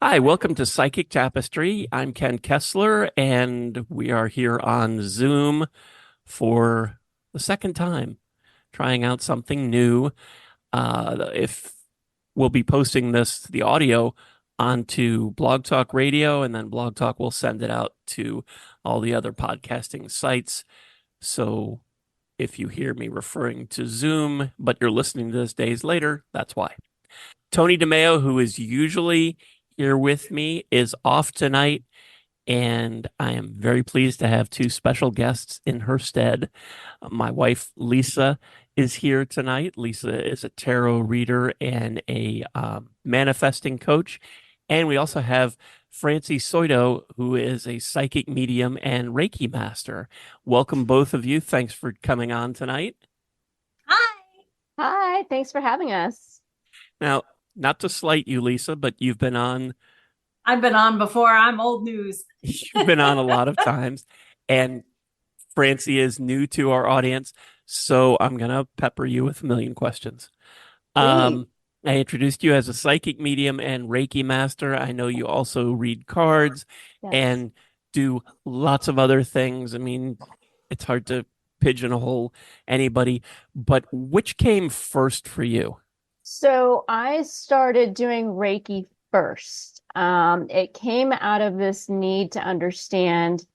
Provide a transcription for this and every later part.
Hi, welcome to Psychic Tapestry. I'm Ken Kessler, and we are here on Zoom for the second time, trying out something new. If we'll be posting the audio onto Blog Talk Radio, and then Blog Talk will send it out to all the other podcasting sites. So if you hear me referring to Zoom, but you're listening to this days later, that's why. Toni DeMaio, who is usually here with me, is off tonight, and I am very pleased to have two special guests in her stead. My wife, Lisa, is here tonight. Lisa is a tarot reader and a manifesting coach. And we also have Francie Soito, who is a psychic medium and Reiki master. Welcome, both of you. Thanks for coming on tonight. Hi. Hi, thanks for having us. Now, not to slight you, Lisa, but I've been on before. I'm old news. you've been on a lot of times, and Francie is new to our audience, so I'm gonna pepper you with a million questions. Please. Um, I introduced you as a psychic medium and Reiki master. I know you also read cards Yes. and do lots of other things. I mean, it's hard to pigeonhole anybody, but which came first for you? So I started doing Reiki first. It came out of this need to understand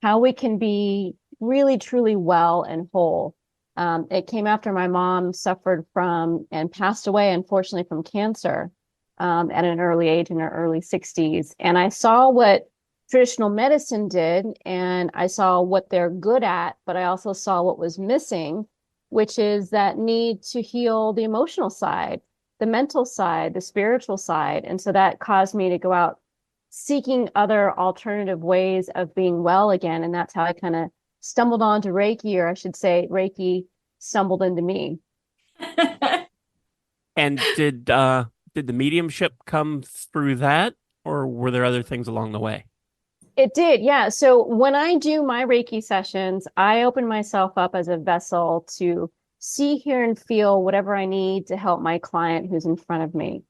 how we can be really, truly well and whole. It came after my mom suffered from and passed away, unfortunately, from cancer at an early age in her early 60s. And I saw what traditional medicine did, and I saw what they're good at, but I also saw what was missing, which is that need to heal the emotional side, the mental side, the spiritual side. And so that caused me to go out seeking other alternative ways of being well again. And that's how I kind of stumbled onto Reiki, or I should say, Reiki stumbled into me. And did the mediumship come through that, or were there other things along the way? It did, yeah. So when I do my Reiki sessions, I open myself up as a vessel to see, hear, and feel whatever I need to help my client who's in front of me.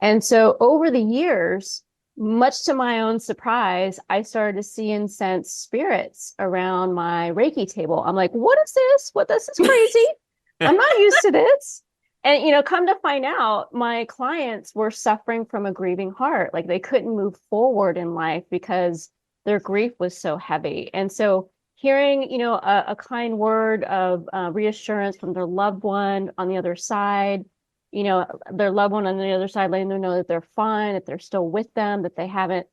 And so over the years, much to my own surprise, I started to see and sense spirits around my Reiki table. I'm like, what is this? What, this is crazy. I'm not used to this. And, come to find out, my clients were suffering from a grieving heart. Like they couldn't move forward in life because their grief was so heavy. And so hearing, a kind word of reassurance from their loved one on the other side, their loved one on the other side, letting them know that they're fine, that they're still with them, that they haven't,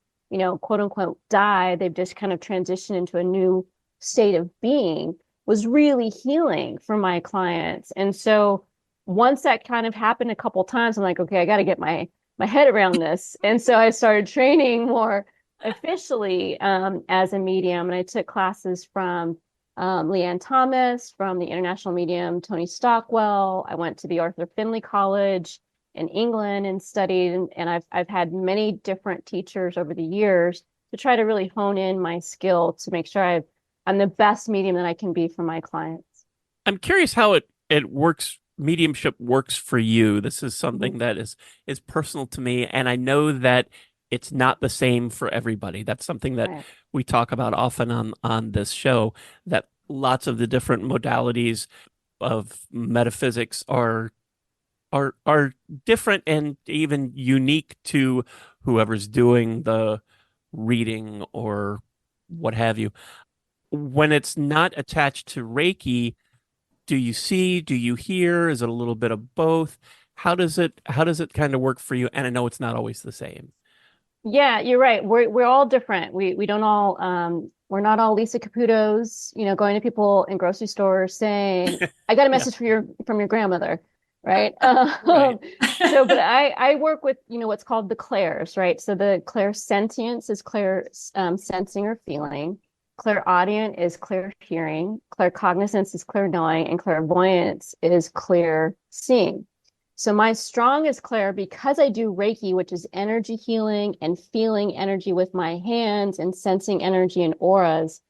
quote unquote, died. They've just kind of transitioned into a new state of being was really healing for my clients. And so once that kind of happened a couple times, I'm like, okay, I got to get my head around this. And so I started training more officially as a medium, and I took classes from Leanne Thomas, from the international medium Tony Stockwell. I went to the Arthur Findlay College in England and studied, and I've had many different teachers over the years to try to really hone in my skill to make sure I'm the best medium that I can be for my clients. I'm curious how it works. Mediumship works for you. This is Mhm. something that is personal to me, and I know that it's not the same for everybody. That's something that Right. we talk about often on this show, that lots of the different modalities of metaphysics are different and even unique to whoever's doing the reading or what have you. When it's not attached to Reiki, do you see, do you hear? Is it a little bit of both? How does it kind of work for you? And I know it's not always the same. Yeah, you're right. We're all different. We don't all we're not all Lisa Caputo's, going to people in grocery stores saying, I got a Yeah, message from your grandmother, right? right. But I work with, what's called the clairs, right? So the clairsentience is clear sensing or feeling. Clairaudient is clear hearing. Claircognizance is clear knowing, and clairvoyance is clear seeing. So my strongest clair, because I do Reiki, which is energy healing and feeling energy with my hands and sensing energy in auras,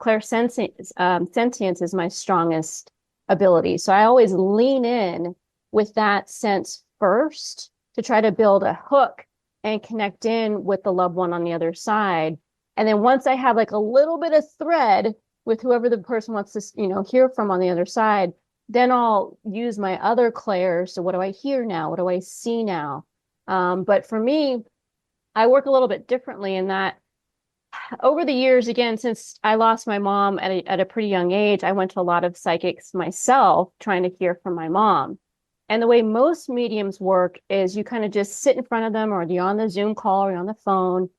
clairsentience sentience is my strongest ability. So I always lean in with that sense first to try to build a hook and connect in with the loved one on the other side. And then once I have like a little bit of thread with whoever the person wants to, hear from on the other side, then I'll use my other clairs. So what do I hear now? What do I see now? But for me, I work a little bit differently in that over the years, again, since I lost my mom at a pretty young age, I went to a lot of psychics myself trying to hear from my mom. And the way most mediums work is you kind of just sit in front of them, or you're on the Zoom call or you're on the phone,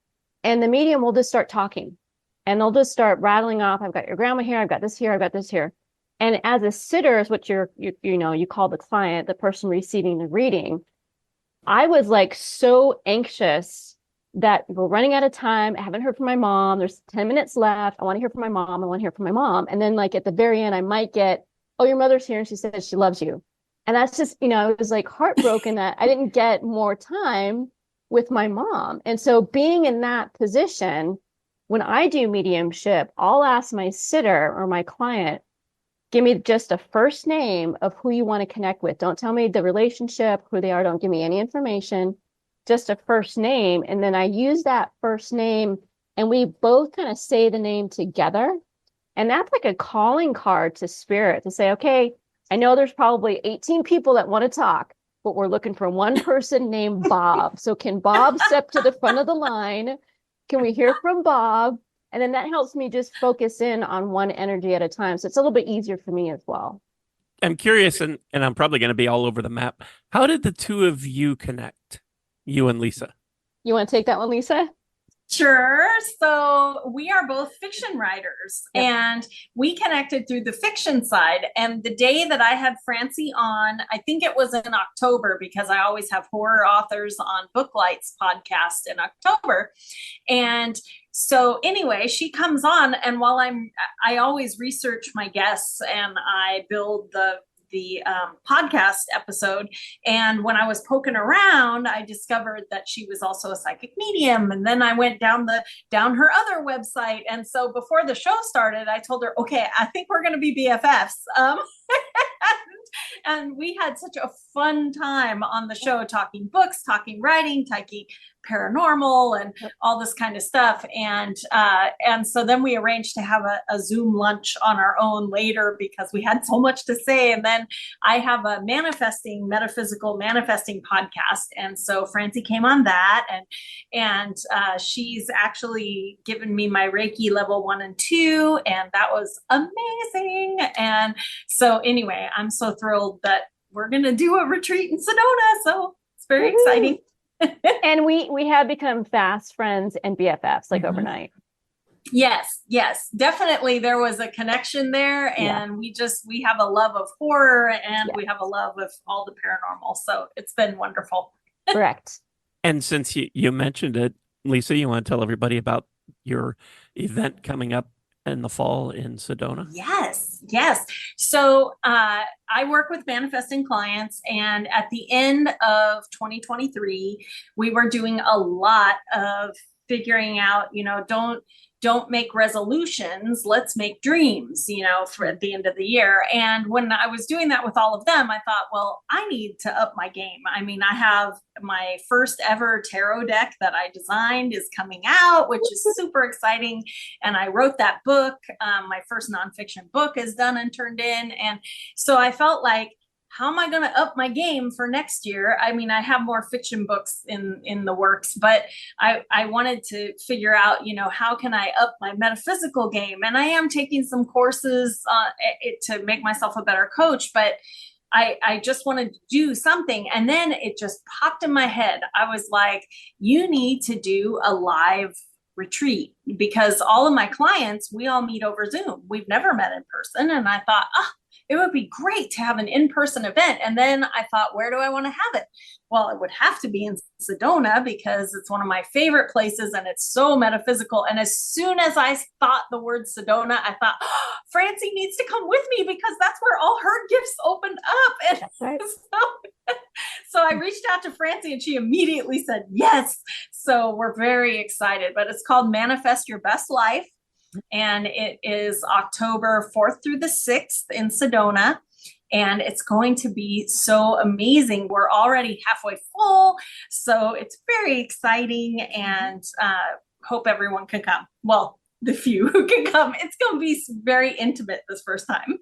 and the medium will just start talking. And they'll just start rattling off, I've got your grandma here, I've got this here, I've got this here. And as a sitter is what you call the client, the person receiving the reading. I was like so anxious that we're running out of time. I haven't heard from my mom. There's 10 minutes left. I want to hear from my mom. I want to hear from my mom. And then like at the very end, I might get, oh, your mother's here and she says she loves you. And that's just, I was like heartbroken that I didn't get more time with my mom. And so being in that position, when I do mediumship, I'll ask my sitter or my client, give me just a first name of who you want to connect with. Don't tell me the relationship, who they are. Don't give me any information, just a first name. And then I use that first name and we both kind of say the name together. And that's like a calling card to spirit to say, okay, I know there's probably 18 people that want to talk, but we're looking for one person named Bob. So can Bob step to the front of the line? Can we hear from Bob? And then that helps me just focus in on one energy at a time. So it's a little bit easier for me as well. I'm curious, and I'm probably going to be all over the map. How did the two of you connect, you and Lisa? You want to take that one, Lisa? Sure. So we are both fiction writers, Yep. and we connected through the fiction side. And the day that I had Francie on, I think it was in October, because I always have horror authors on Booklight's podcast in October. And so anyway, she comes on, and while I always research my guests and I build the podcast episode. And when I was poking around, I discovered that she was also a psychic medium. And then I went down her other website. And so before the show started, I told her, okay, I think we're going to be BFFs. And we had such a fun time on the show, talking books, talking writing, talking paranormal and all this kind of stuff. And so then we arranged to have a Zoom lunch on our own later because we had so much to say. And then I have a metaphysical manifesting podcast. And so Francie came on that, and she's actually given me my Reiki level 1 and 2. And that was amazing. And so anyway, I'm so thrilled that we're going to do a retreat in Sedona. So it's very exciting. And we have become fast friends and BFFs like overnight. Yes, definitely. There was a connection there, and we have a love of horror, and we have a love of all the paranormal. So it's been wonderful. Correct. And since you mentioned it, Lisa, you want to tell everybody about your event coming up in the fall in Sedona? Yes. So I work with manifesting clients, and at the end of 2023, we were doing a lot of figuring out, don't make resolutions, let's make dreams, for at the end of the year. And when I was doing that with all of them, I thought, well, I need to up my game. I mean, I have my first ever tarot deck that I designed is coming out, which is super exciting. And I wrote that book. My first nonfiction book is done and turned in. And so I felt like, how am I going to up my game for next year? I mean, I have more fiction books in the works, but I wanted to figure out, how can I up my metaphysical game? And I am taking some courses to make myself a better coach, but I just wanted to do something. And then it just popped in my head. I was like, you need to do a live retreat, because all of my clients, we all meet over Zoom. We've never met in person. And I thought, it would be great to have an in-person event. And then I thought, where do I want to have it? Well, it would have to be in Sedona, because it's one of my favorite places and it's so metaphysical. And as soon as I thought the word Sedona, I thought, Francie needs to come with me, because that's where all her gifts opened up. And That's right. so I reached out to Francie, and she immediately said yes. So we're very excited, but it's called Manifest Your Best Life. And it is October 4th through the 6th in Sedona. and it's going to be so amazing. We're already halfway full, so it's very exciting, and hope everyone can come. Well, the few who can come. It's going to be very intimate this first time.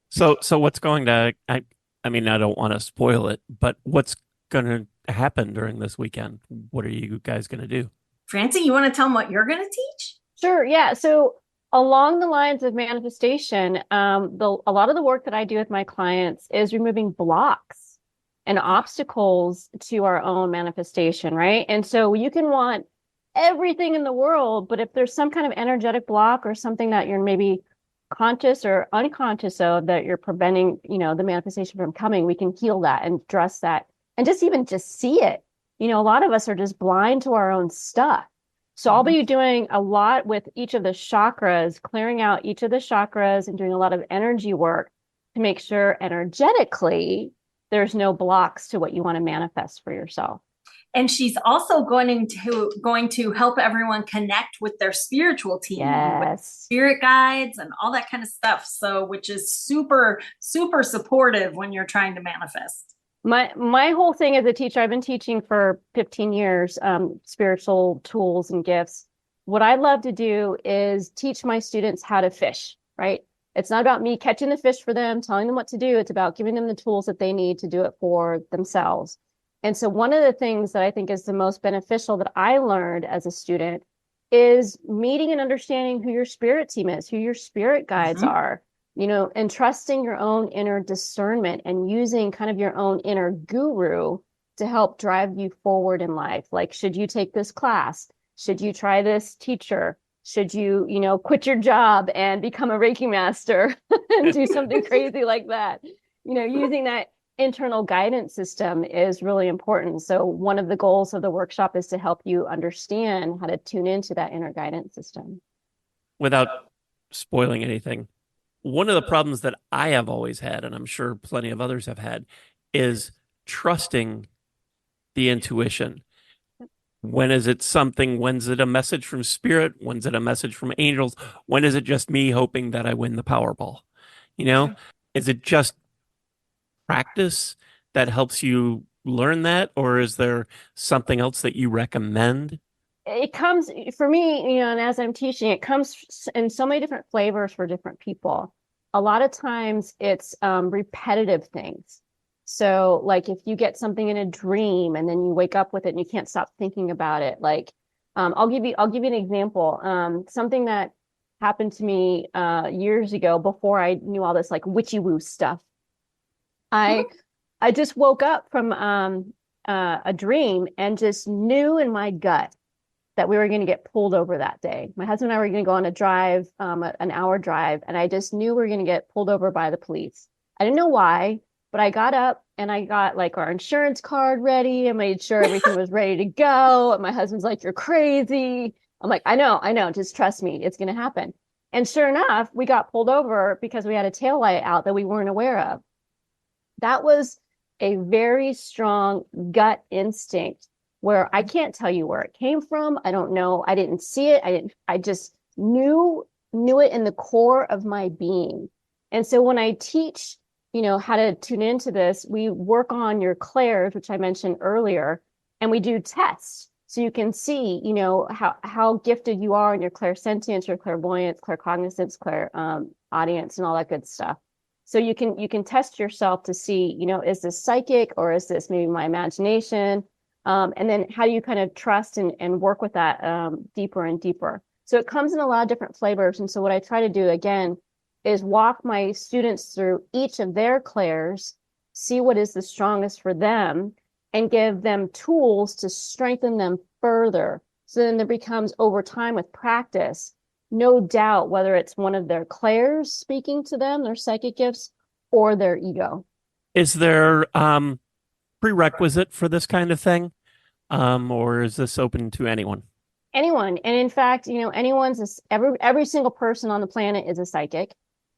So what's going to, I mean, I don't want to spoil it, but what's going to happen during this weekend? What are you guys going to do? Francie, you want to tell them what you're going to teach? Sure. Yeah. So along the lines of manifestation, a lot of the work that I do with my clients is removing blocks and obstacles to our own manifestation, right? And so you can want everything in the world, but if there's some kind of energetic block or something that you're maybe conscious or unconscious of that you're preventing, the manifestation from coming, we can heal that and address that and just see it. A lot of us are just blind to our own stuff. So I'll be doing a lot with each of the chakras, clearing out each of the chakras and doing a lot of energy work to make sure energetically there's no blocks to what you want to manifest for yourself. And she's also going to help everyone connect with their spiritual team, with spirit guides and all that kind of stuff. So, which is super, super supportive when you're trying to manifest. My whole thing as a teacher, I've been teaching for 15 years, spiritual tools and gifts. What I love to do is teach my students how to fish, right? It's not about me catching the fish for them, telling them what to do. It's about giving them the tools that they need to do it for themselves. And so one of the things that I think is the most beneficial that I learned as a student is meeting and understanding who your spirit team is, who your spirit guides are, and trusting your own inner discernment and using kind of your own inner guru to help drive you forward in life. Like, should you take this class? Should you try this teacher? Should you, quit your job and become a Reiki master and do something crazy like that? Using that internal guidance system is really important. So one of the goals of the workshop is to help you understand how to tune into that inner guidance system. Without spoiling anything, one of the problems that I have always had, and I'm sure plenty of others have had, is trusting the intuition. When is it something? When's it a message from spirit? When's it a message from angels? When is it just me hoping that I win the Powerball? Is it just practice that helps you learn that, or is there something else that you recommend? It comes for me, and as I'm teaching, it comes in so many different flavors for different people. A lot of times it's repetitive things. So like if you get something in a dream and then you wake up with it and you can't stop thinking about it, like I'll give you an example. Something that happened to me years ago before I knew all this like witchy woo stuff. I just woke up from a dream and just knew in my gut that we were going to get pulled over that day. My husband and I were going to go on a drive, an hour drive, and I just knew we were going to get pulled over by the police. I didn't know why, but I got up and I got like our insurance card ready and made sure everything was ready to go. And my husband's like, "You're crazy." I'm like, I know, just trust me, it's going to happen. And sure enough, we got pulled over because we had a taillight out that we weren't aware of. That was a very strong gut instinct where I can't tell you where it came from. I don't know. I didn't see it. I just knew it in the core of my being. And so when I teach, how to tune into this, we work on your clairs, which I mentioned earlier, and we do tests. So you can see, how gifted you are in your clairsentience, your clairvoyance, claircognizance, clairaudience, and all that good stuff. So you can test yourself to see, is this psychic or is this maybe my imagination? And then how do you kind of trust and work with that deeper and deeper? So it comes in a lot of different flavors. And so what I try to do, again, is walk my students through each of their clairs, see what is the strongest for them, and give them tools to strengthen them further. So then there becomes, over time with practice, no doubt whether it's one of their clairs speaking to them, their psychic gifts, or their ego. Is there prerequisite for this kind of thing? Or is this open to anyone? Anyone. And in fact, every single person on the planet is a psychic.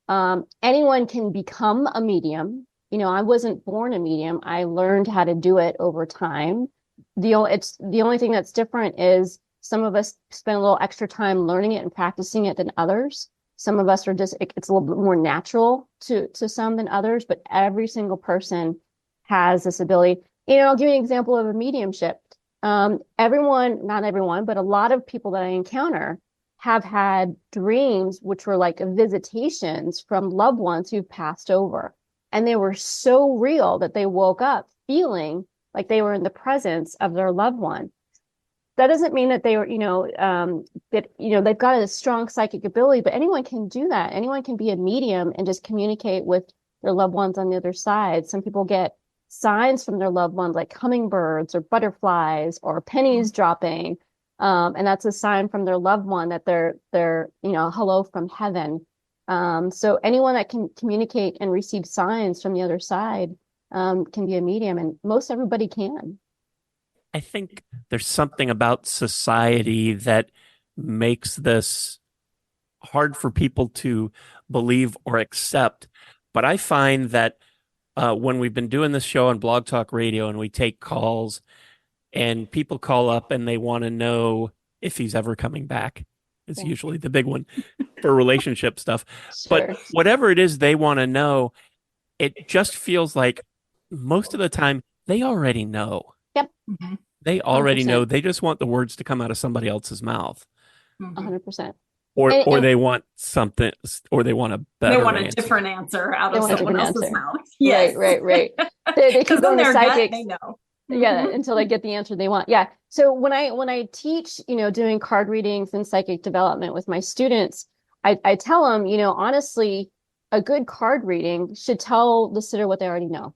Anyone can become a medium. I wasn't born a medium. I learned how to do it over time. The only thing that's different is some of us spend a little extra time learning it and practicing it than others. Some of us are just, it's a little bit more natural to some than others, but every single person has this ability. I'll give you an example of a mediumship. Everyone, not everyone, but a lot of people that I encounter have had dreams which were like visitations from loved ones who've passed over. And they were so real that they woke up feeling like they were in the presence of their loved one. That doesn't mean that they were, they've got a strong psychic ability, but anyone can do that. Anyone can be a medium and just communicate with their loved ones on the other side. Some people get signs from their loved ones, like hummingbirds or butterflies or pennies dropping. And that's a sign from their loved one that they're, hello from heaven. So anyone that can communicate and receive signs from the other side, can be a medium, and most everybody can. I think there's something about society that makes this hard for people to believe or accept. But I find that when we've been doing this show on Blog Talk Radio and we take calls and people call up and they want to know if he's ever coming back, it's usually the big one for relationship stuff. Sure. But whatever it is they want to know, it just feels like most of the time they already know. Yep. They already 100%. know. They just want the words to come out of somebody else's mouth. 100%. Or they want something, or they want a better They want a answer. different answer out They of want a someone different else's answer. mouth. Yes. Right. They keep going to their gut, psychics. they know. Yeah, until they get the answer they want. Yeah. So when I teach, doing card readings and psychic development with my students, I tell them, honestly, a good card reading should tell the sitter what they already know.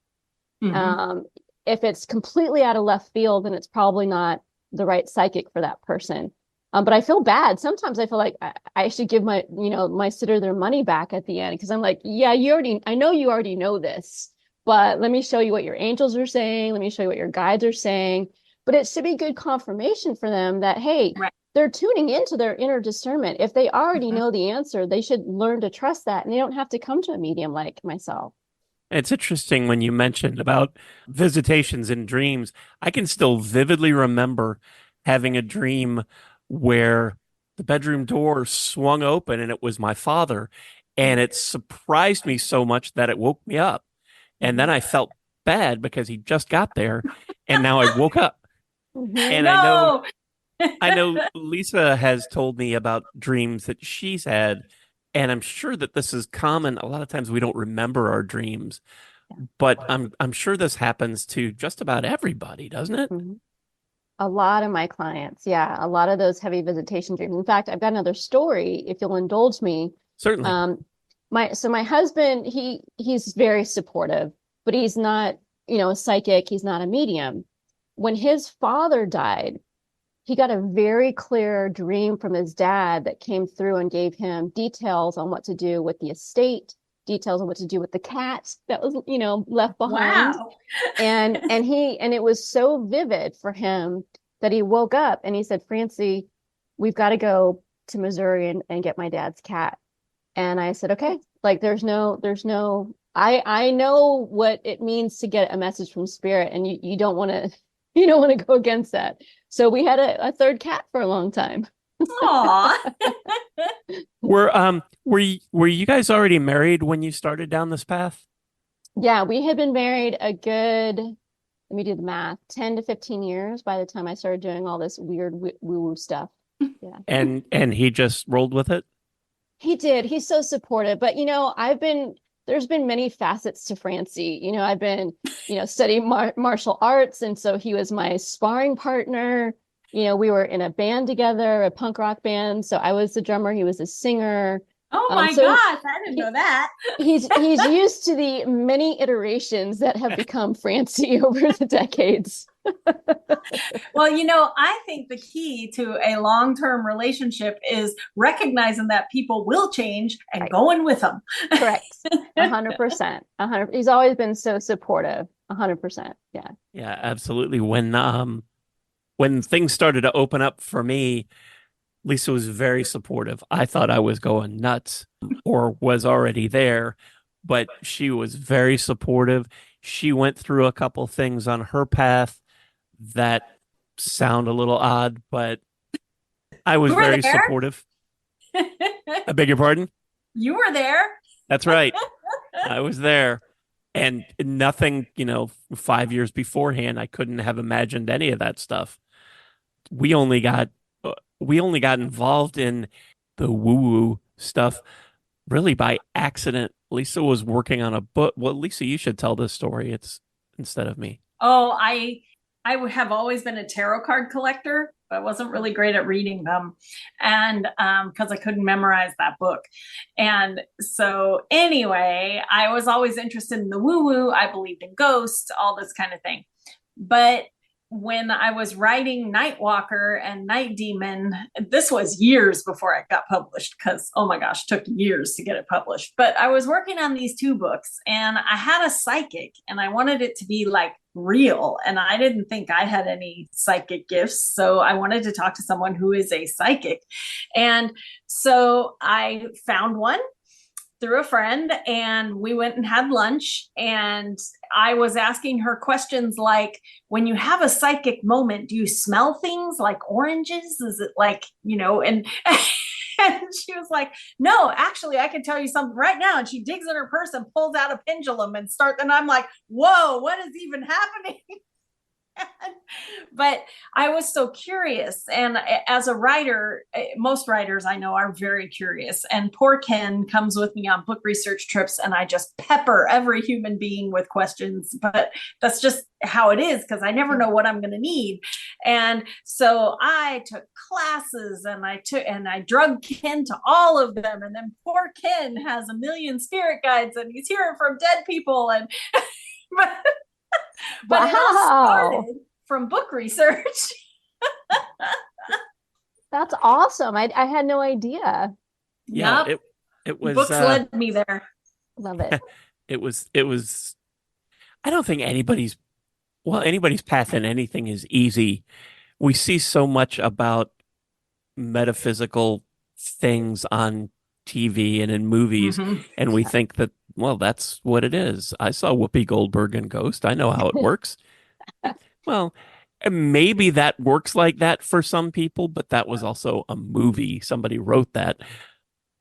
If it's completely out of left field, then it's probably not the right psychic for that person. But I feel bad. Sometimes I feel like I should give my sitter their money back at the end, because I'm like, yeah, I know you already know this, but let me show you what your angels are saying. Let me show you what your guides are saying. But it should be good confirmation for them that, hey, right, they're tuning into their inner discernment. If they already know the answer, they should learn to trust that, and they don't have to come to a medium like myself. It's interesting when you mentioned about visitations and dreams. I can still vividly remember having a dream where the bedroom door swung open and it was my father. And it surprised me so much that it woke me up. And then I felt bad because he just got there. And now I woke up. And no! I know Lisa has told me about dreams that she's had. And I'm sure that this is common. A lot of times we don't remember our dreams, but I'm sure this happens to just about everybody, doesn't it? A lot of my clients, yeah, a lot of those heavy visitation dreams. In fact, I've got another story, if you'll indulge me. Certainly. My husband, he's very supportive, but he's not, a psychic. He's not a medium. When his father died, he got a very clear dream from his dad that came through and gave him details on what to do with the estate, details on what to do with the cat that was, left behind. Wow. And it was so vivid for him that he woke up and he said, Francie, we've got to go to Missouri and get my dad's cat. And I said, okay, like there's no, I know what it means to get a message from spirit, and you don't want to go against that. So we had a third cat for a long time. Aw. Were you guys already married when you started down this path? Yeah, we had been married a good, let me do the math, 10 to 15 years by the time I started doing all this weird woo-woo stuff. Yeah. And he just rolled with it? He did. He's so supportive. But, there's been many facets to Francie. I've been, studying martial arts. And so he was my sparring partner. We were in a band together, a punk rock band. So I was the drummer. He was a singer. Oh my gosh, I didn't know that. He's used to the many iterations that have become Francie over the decades. Well, I think the key to a long-term relationship is recognizing that people will change and going with them. Correct. 100%. 100. He's always been so supportive. 100%. Yeah. Yeah, absolutely. When things started to open up for me, Lisa was very supportive. I thought I was going nuts or was already there, but she was very supportive. She went through a couple things on her path that sound a little odd, but I was very supportive. I beg your pardon? You were there. That's right. I was there. And nothing, 5 years beforehand, I couldn't have imagined any of that stuff. We only got we only got involved in the woo-woo stuff really by accident. Lisa was working on a book. Well, Lisa, you should tell this story. It's instead of me. Oh, I have always been a tarot card collector, but I wasn't really great at reading them, and because I couldn't memorize that book. And so anyway, I was always interested in the woo woo. I believed in ghosts, all this kind of thing. But when I was writing Nightwalker and Night Demon, this was years before it got published because, oh my gosh, took years to get it published. But I was working on these two books and I had a psychic and I wanted it to be like real. And I didn't think I had any psychic gifts. So I wanted to talk to someone who is a psychic. And so I found one through a friend and we went and had lunch, and I was asking her questions like, when you have a psychic moment, do you smell things like oranges? Is it like, and and she was like, no, actually I can tell you something right now. And she digs in her purse and pulls out a pendulum and I'm like, whoa, what is even happening? But I was so curious. And as a writer, most writers I know are very curious. And poor Ken comes with me on book research trips, and I just pepper every human being with questions. But that's just how it is because I never know what I'm going to need. And so I took classes and I drug Ken to all of them. And then poor Ken has a million spirit guides and he's hearing from dead people. And but but it all Wow. started from book research. That's awesome. I had no idea. Yeah, Yep. it was Books led me there. Love it. it was I don't think anybody's path in anything is easy. We see so much about metaphysical things on TV and in movies, Mhm. and we think that, well, that's what it is. I saw Whoopi Goldberg in Ghost. I know how it works. Well, maybe that works like that for some people, but that was also a movie. Somebody wrote that.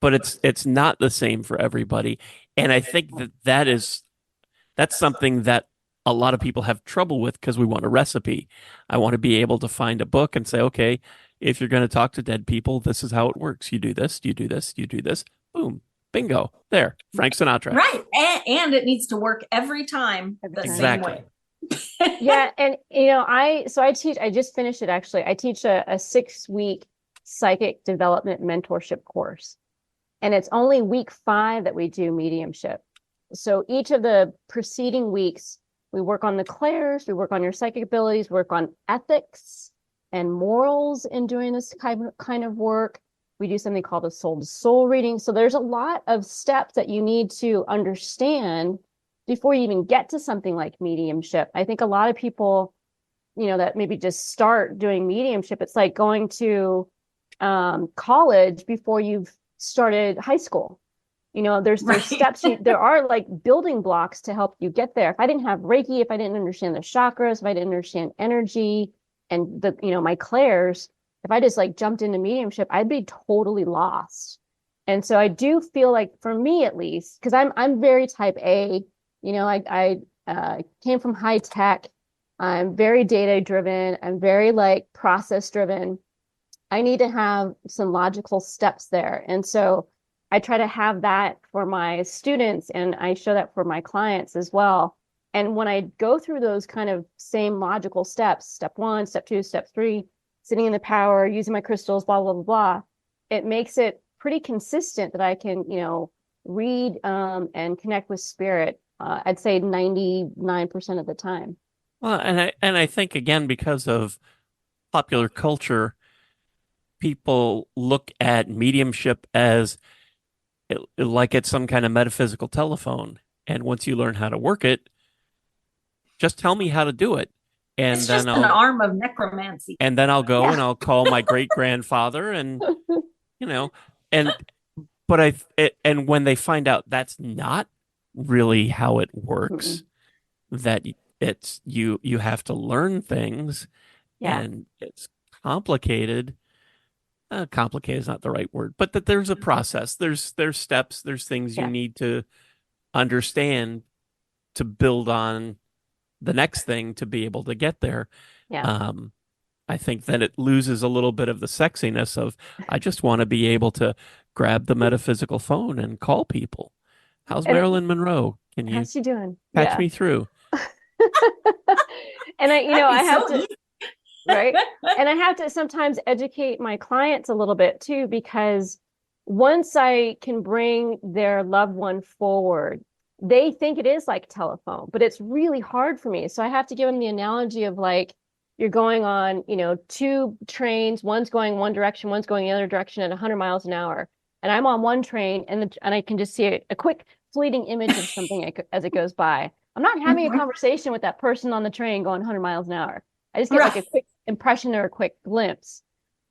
But it's not the same for everybody. And I think that's something that a lot of people have trouble with because we want a recipe. I want to be able to find a book and say, okay, if you're going to talk to dead people, this is how it works. You do this, you do this, you do this. Boom, bingo. There, Frank Sinatra. Right. And it needs to work every time the same Exactly. way. Yeah, and I just finished it actually. I teach a 6-week psychic development mentorship course. And it's only week 5 that we do mediumship. So each of the preceding weeks, we work on the clairs, we work on your psychic abilities, work on ethics and morals in doing this kind of work. We do something called a soul to soul reading. So there's a lot of steps that you need to understand before you even get to something like mediumship. I think a lot of people, that maybe just start doing mediumship, it's like going to college before you've started high school. There's Right. steps, there are like building blocks to help you get there. If I didn't have Reiki, if I didn't understand the chakras, if I didn't understand energy and my clairs, if I just like jumped into mediumship, I'd be totally lost. And so I do feel like, for me at least, because I'm very type A, I came from high tech. I'm very data driven. I'm very like process driven. I need to have some logical steps there. And so I try to have that for my students, and I show that for my clients as well. And when I go through those kind of same logical steps, step 1, step 2, step 3, sitting in the power, using my crystals, blah, blah, blah, blah, it makes it pretty consistent that I can, read and connect with spirit. I'd say 99% of the time. Well, and I think again, because of popular culture, people look at mediumship as like it's some kind of metaphysical telephone. And once you learn how to work it, just tell me how to do it. And It's then just an arm of necromancy. I'll go Yeah. and I'll call my great grandfather and, and, and when they find out that's not really how it works, that it's, you have to learn things Yeah. and it's complicated. complicated is not the right word, but that there's a process. There's steps. There's things you Yeah. need to understand to build on the next thing to be able to get there. Yeah. Um, I think that it loses a little bit of the sexiness of I just want to be able to grab the metaphysical phone and call people. How's And Marilyn Monroe? Can you how's she doing? patch Yeah. me through? And That'd I be have so to, easy. right? And I have to sometimes educate my clients a little bit too, because once I can bring their loved one forward, they think it is like telephone, but it's really hard for me. So I have to give them the analogy of like, you're going on, two trains, one's going one direction, one's going the other direction at 100 miles an hour. And I'm on one train and I can just see a quick fleeting image of something as it goes by. I'm not having a Mhm. conversation with that person on the train going 100 miles an hour. I just get like a Right. quick impression or a quick glimpse.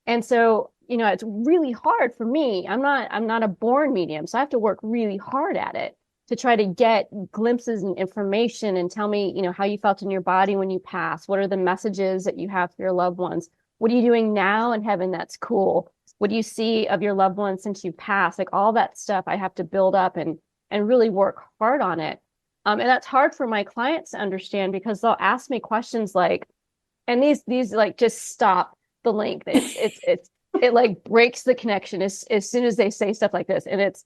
And so, it's really hard for me. I'm not a born medium, so I have to work really hard at it to try to get glimpses and information and tell me, how you felt in your body when you pass. What are the messages that you have for your loved ones? What are you doing now in heaven that's cool? What do you see of your loved ones since you passed? Like all that stuff I have to build up and really work hard on it. And that's hard for my clients to understand because they'll ask me questions like, and these like just stop the link. It like breaks the connection as soon as they say stuff like this. And it's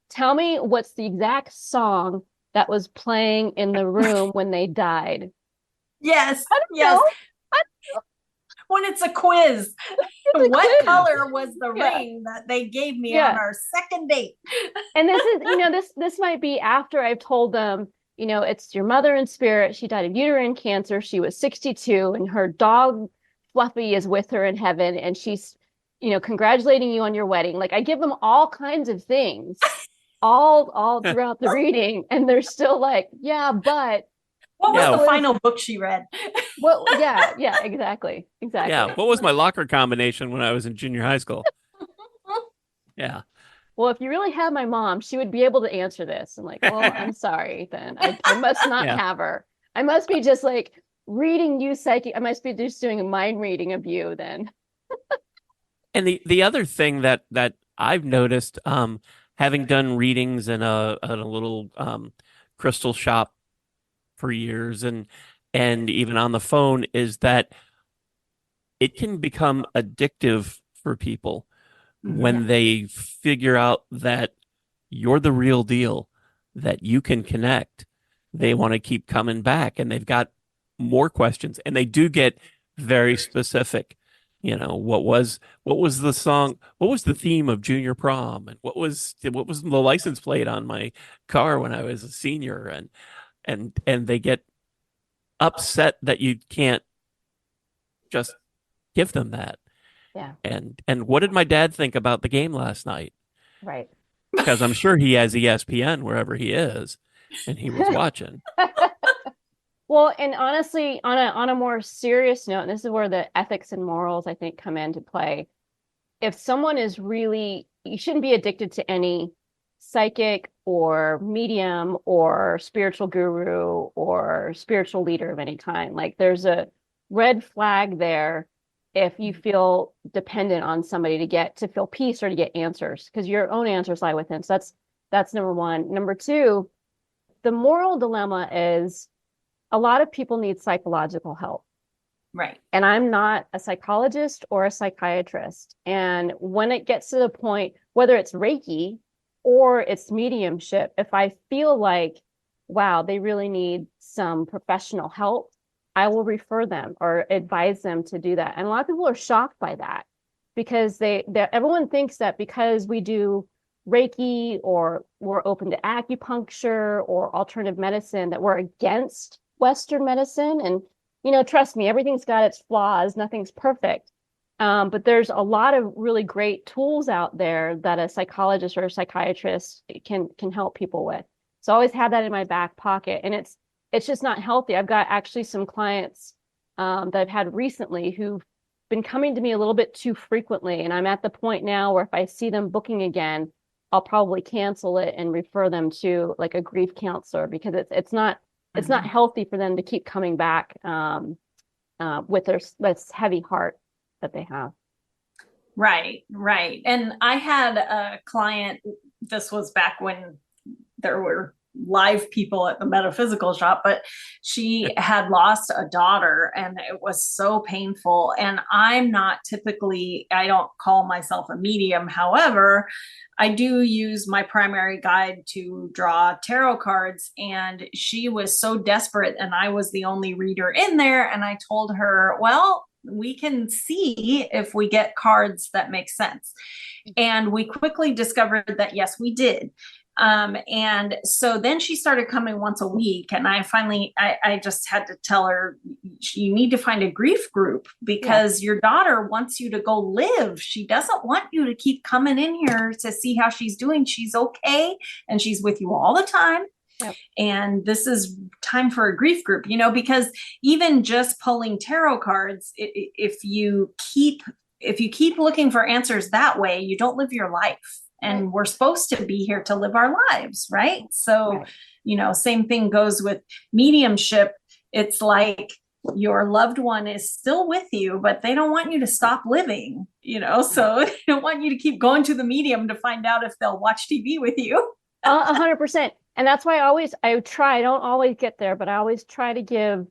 tell me what's the exact song that was playing in the room when they died. Yes. I don't Yes. know. I, When it's a quiz, it's a what quiz. color was the Yeah. ring that they gave me Yeah. on our second date? And this is, this might be after I've told them, it's your mother in spirit. She died of uterine cancer. She was 62 and her dog Fluffy is with her in heaven. And she's, congratulating you on your wedding. Like I give them all kinds of things all throughout the reading. And they're still like, yeah, but What was Yeah. the final book she read? well, yeah, exactly. Yeah. What was my locker combination when I was in junior high school? Yeah. Well, if you really had my mom, she would be able to answer this. And like, well, I'm sorry, then I must not Yeah. have her. I must be just like reading you psychic. I must be just doing a mind reading of you then. And the other thing that I've noticed, having done readings in a little crystal shop for years and even on the phone, is that it can become addictive for people when they figure out that you're the real deal, that you can connect. They want to keep coming back and they've got more questions and they do get very specific. What was the song? What was the theme of junior prom? And what was the license plate on my car when I was a senior? And they get upset that you can't just give them that. Yeah, And what did my dad think about the game last night? right. Because I'm sure he has ESPN wherever he is, and he was watching. Well, and honestly, on a more serious note, and this is where the ethics and morals I think come into play. If someone is really, you shouldn't be addicted to any psychic or medium or spiritual guru or spiritual leader of any kind. Like there's a red flag there if you feel dependent on somebody to feel peace or to get answers, because your own answers lie within. So that's number one. Number two, the moral dilemma is a lot of people need psychological help. Right. And I'm not a psychologist or a psychiatrist. And when it gets to the point, whether it's Reiki or it's mediumship, if I feel like, wow, they really need some professional help, I will refer them or advise them to do that. And a lot of people are shocked by that because everyone thinks that because we do Reiki or we're open to acupuncture or alternative medicine, that we're against Western medicine. And trust me, everything's got its flaws. Nothing's perfect. But there's a lot of really great tools out there that a psychologist or a psychiatrist can help people with. So I always have that in my back pocket. And it's just not healthy. I've got actually some clients that I've had recently who've been coming to me a little bit too frequently. And I'm at the point now where if I see them booking again, I'll probably cancel it and refer them to like a grief counselor, because it's not healthy for them to keep coming back with this heavy heart that they have. Right, right. And I had a client, this was back when there were live people at the metaphysical shop, but she had lost a daughter and it was so painful. And I'm not typically, I don't call myself a medium. However, I do use my primary guide to draw tarot cards. And she was so desperate, and I was the only reader in there. And I told her, well, we can see if we get cards that make sense. And we quickly discovered that, yes, we did. And so then she started coming once a week. And I just had to tell her, you need to find a grief group, because your daughter wants you to go live. She doesn't want you to keep coming in here to see how she's doing. She's okay. And she's with you all the time. Yep. And this is time for a grief group, because even just pulling tarot cards, if you keep looking for answers that way, you don't live your life. And we're supposed to be here to live our lives, right? So, same thing goes with mediumship. It's like your loved one is still with you, but they don't want you to stop living, so they don't want you to keep going to the medium to find out if they'll watch TV with you. 100%. And that's why I don't always get there, but I always try to give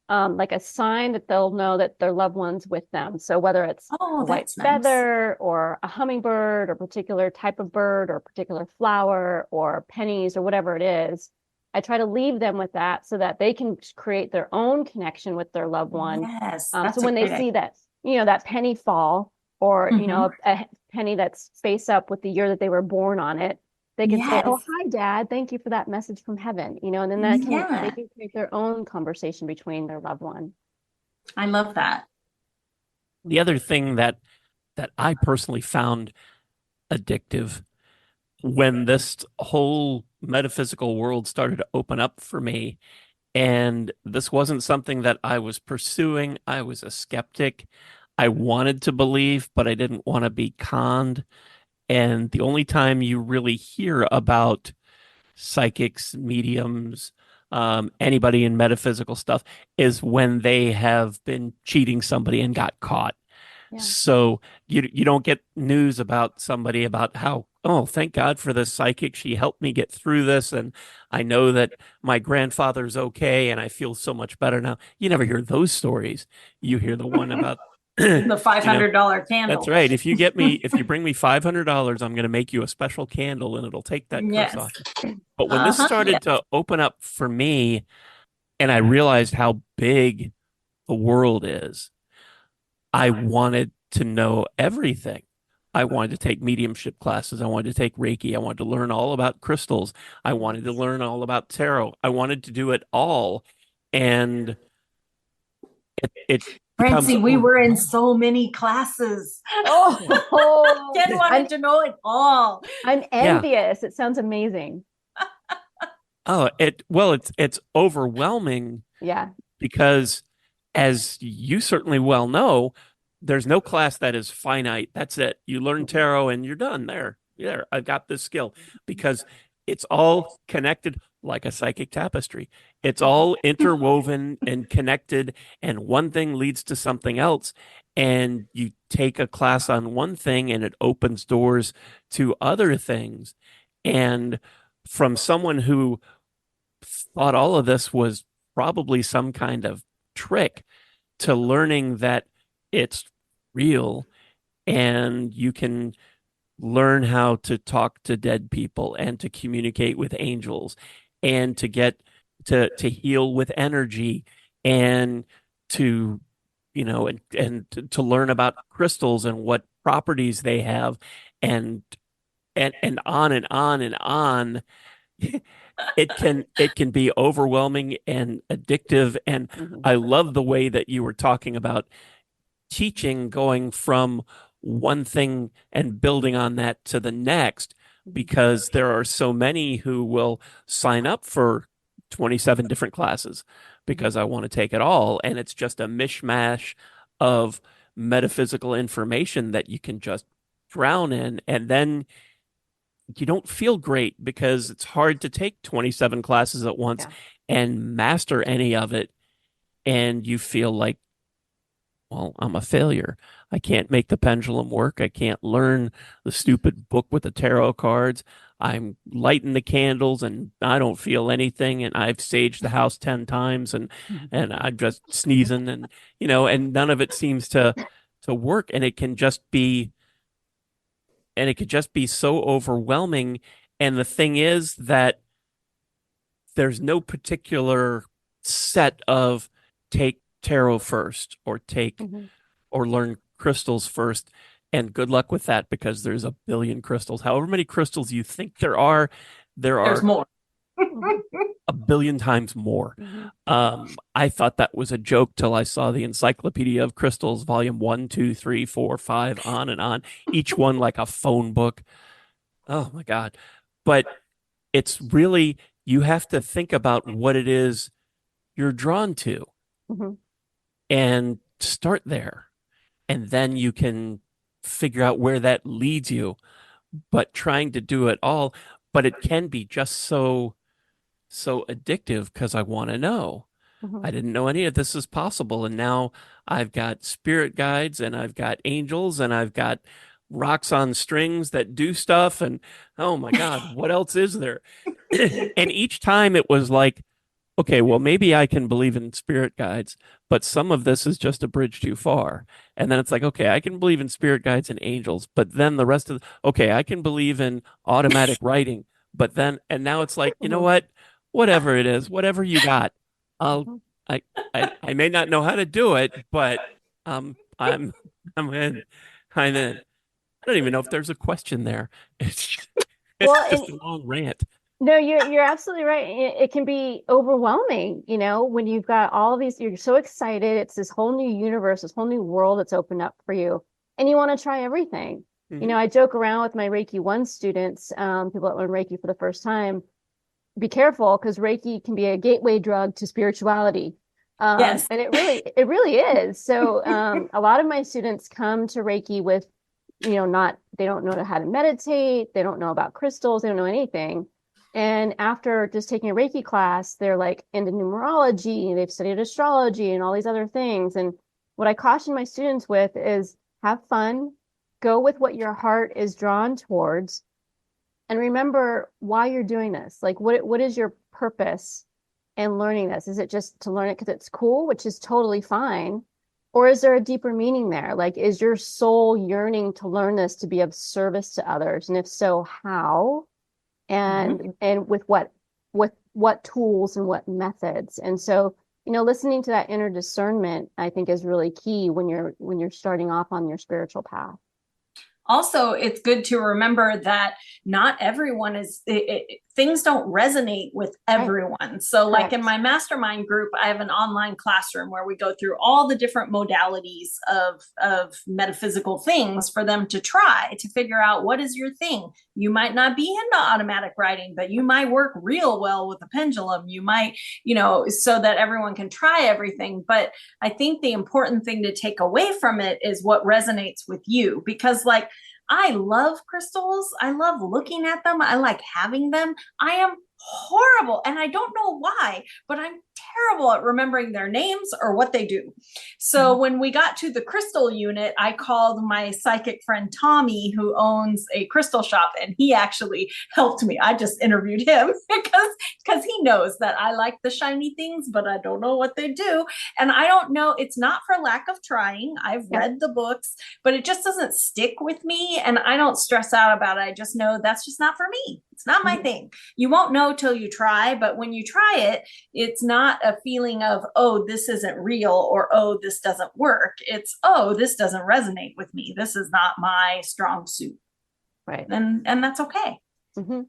like a sign that they'll know that their loved one's with them. So whether it's a white feather or a hummingbird or a particular type of bird or a particular flower or pennies or whatever it is, I try to leave them with that so that they can create their own connection with their loved one. Yes. So when they see that, that penny fall, or, a penny that's face up with the year that they were born on it, they can say, "Oh, hi, Dad. Thank you for that message from heaven." And then they can create their own conversation between their loved one. I love that. The other thing that I personally found addictive when this whole metaphysical world started to open up for me, and this wasn't something that I was pursuing. I was a skeptic. I wanted to believe, but I didn't want to be conned. And the only time you really hear about psychics, mediums, anybody in metaphysical stuff is when they have been cheating somebody and got caught. Yeah. So you don't get news about somebody about how, oh, thank God for this psychic. She helped me get through this. And I know that my grandfather's okay and I feel so much better now. You never hear those stories. You hear the one about the $500 candle. That's right. If you bring me $500, I'm going to make you a special candle and it'll take that curse off. But when this started to open up for me, and I realized how big the world is, I wanted to know everything. I wanted to take mediumship classes. I wanted to take Reiki. I wanted to learn all about crystals. I wanted to learn all about tarot. I wanted to do it all. And it Francie, we were in so many classes. Oh, Ken wanted to know it all. I'm envious. It sounds amazing. It's overwhelming. Yeah. Because as you certainly well know, there's no class that is finite. That's it. You learn tarot and you're done there. Yeah, I've got this skill, because it's all connected like a psychic tapestry. It's all interwoven and connected, and one thing leads to something else. And you take a class on one thing and it opens doors to other things. And from someone who thought all of this was probably some kind of trick, to learning that it's real and you can learn how to talk to dead people and to communicate with angels and to get to heal with energy and to to learn about crystals and what properties they have, and on and on and on. It can be overwhelming and addictive. And I love the way that you were talking about teaching, going from one thing and building on that to the next, because there are so many who will sign up for 27 different classes because I want to take it all. And it's just a mishmash of metaphysical information that you can just drown in. And then you don't feel great because it's hard to take 27 classes at once and master any of it. And you feel like well, I'm a failure. I can't make the pendulum work. I can't learn the stupid book with the tarot cards. I'm lighting the candles and I don't feel anything. And I've saged the house 10 times and I'm just sneezing and, and none of it seems to work. And it could just be so overwhelming. And the thing is that there's no particular set of take tarot first or Mm-hmm. or learn crystals first. And good luck with that because there's a billion crystals. However many crystals you think there There's are more. a billion times more. Mm-hmm. I thought that was a joke till I saw the Encyclopedia of Crystals, volume 1, 2, 3, 4, 5, on and on, each one like a phone book. Oh my God. But it's really, you have to think about what it is you're drawn to Mm-hmm. and start there. And then you can figure out where that leads you. But trying to do it all, but it can be just so addictive because I want to know. Mm-hmm. I didn't know any of this is possible. And now I've got spirit guides and I've got angels and I've got rocks on strings that do stuff. And oh my God, what else is there? And each time it was like, okay, well, maybe I can believe in spirit guides, but some of this is just a bridge too far. And then it's like, okay, I can believe in spirit guides and angels, but then the rest of, okay, I can believe in automatic writing, but then, and now it's like, you know Mm-hmm. what? Whatever it is, whatever you got, I'll, Mm-hmm. I, I may not know how to do it, but I'm, I'm in. I'm in. I don't even know if there's a question there. It's Well, just and a long rant. no, you're absolutely right. It can be overwhelming, when you've got all these, you're so excited. It's this whole new universe, this whole new world that's opened up for you, and you want to try everything. Mhm. I joke around with my Reiki 1 students, people that learn Reiki for the first time. Be careful because Reiki can be a gateway drug to spirituality. Yes. And it really is. So a lot of my students come to Reiki with, not, they don't know how to meditate, they don't know about crystals, they don't know anything. And after just taking a Reiki class, they're like into numerology, they've studied astrology and all these other things. And what I caution my students with is have fun, go with what your heart is drawn towards, and remember why you're doing this. Like, what is your purpose in learning this? Is it just to learn it because it's cool, which is totally fine? Or is there a deeper meaning there? Like, is your soul yearning to learn this to be of service to others? And if so, how? Mhm. And with what tools and what methods? And so, listening to that inner discernment, I think, is really key when you're starting off on your spiritual path. Also, it's good to remember that not everyone things don't resonate with Right. everyone. So like in Correct. my mastermind group, I have an online classroom where we go through all the different modalities of metaphysical things for them to try to figure out what is your thing. You might not be into automatic writing, but you might work real well with a pendulum. You might, so that everyone can try everything. But I think the important thing to take away from it is what resonates with you, because like I love crystals. I love looking at them. I like having them. I am horrible, and I don't know why, but I'm terrible at remembering their names or what they do. So Mhm. when we got to the crystal unit, I called my psychic friend Tommy, who owns a crystal shop, and he actually helped me. I just interviewed him because he knows that I like the shiny things, but I don't know what they do. And I don't know, it's not for lack of trying. I've Yep. read the books, but it just doesn't stick with me, and I don't stress out about it. I just know that's just not for me. It's not my Mhm. thing. You won't know till you try, but when you try it, it's not a feeling of, oh, this isn't real, or oh, this doesn't work. It's, oh, this doesn't resonate with me. This is not my strong suit. Right. And that's okay. Hmm.